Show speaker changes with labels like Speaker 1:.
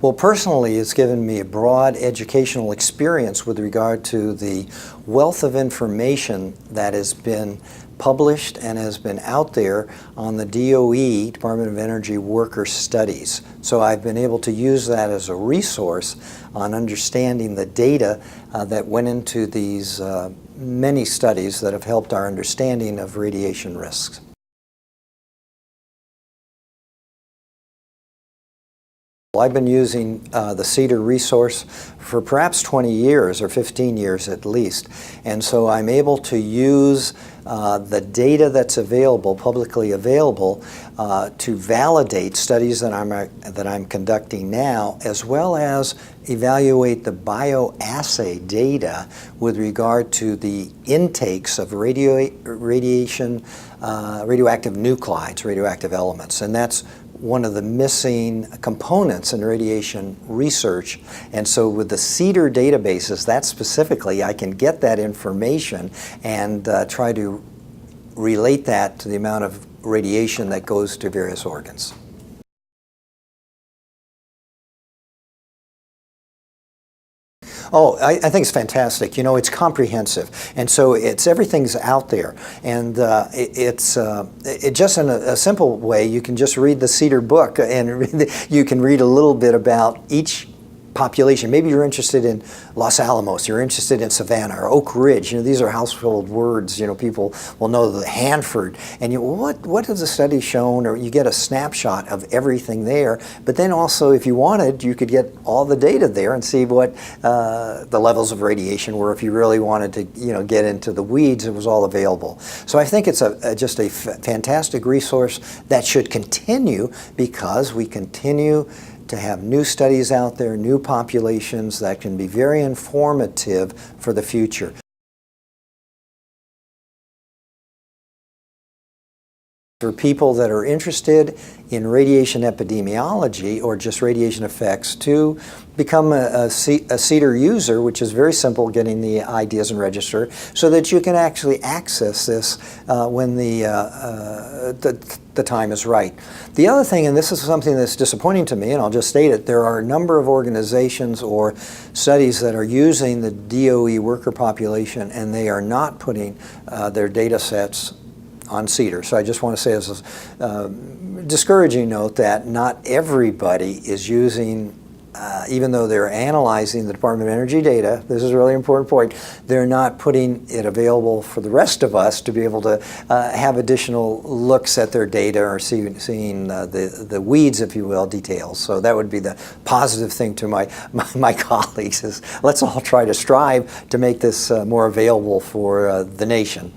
Speaker 1: Well, personally, it's given me a broad educational experience with regard to the wealth of information that has been published and has been out there on the DOE, Department of Energy Worker Studies. So I've been able to use that as a resource on understanding the data that went into these many studies that have helped our understanding of radiation risks. I've been using the Cedr resource for perhaps 20 years or 15 years at least, and so I'm able to use the data that's available, publicly available, to validate studies that I'm conducting now, as well as evaluate the bioassay data with regard to the intakes of radioactive nuclides, radioactive elements, and that's one of the missing components in radiation research. And so with the Cedr databases, that specifically, I can get that information and try to relate that to the amount of radiation that goes to various organs. Oh, I think it's fantastic. You know, it's comprehensive, and so everything's out there, and it just in a simple way. You can just read the Cedr book, and you can read a little bit about each population. Maybe you're interested in Los Alamos, you're interested in Savannah or Oak Ridge. You know, these are household words. You know, people will know the Hanford, and what has the study shown? Or you get a snapshot of everything there. But then also, if you wanted, you could get all the data there and see what the levels of radiation were. If you really wanted to, you know, get into the weeds, it was all available. So I think it's just a fantastic resource that should continue, because we continue to have new studies out there, new populations that can be very informative for the future. For people that are interested in radiation epidemiology or just radiation effects, to become a Cedr user, which is very simple, getting the ideas and register, so that you can actually access this when the time is right. The other thing, and this is something that's disappointing to me, and I'll just state it, there are a number of organizations or studies that are using the DOE worker population, and they are not putting their data sets on Cedr. So I just want to say as a discouraging note that not everybody is using, even though they're analyzing the Department of Energy data, this is a really important point, they're not putting it available for the rest of us to be able to have additional looks at their data or seeing the weeds, if you will, details. So that would be the positive thing to my colleagues, is let's all try to strive to make this more available for the nation.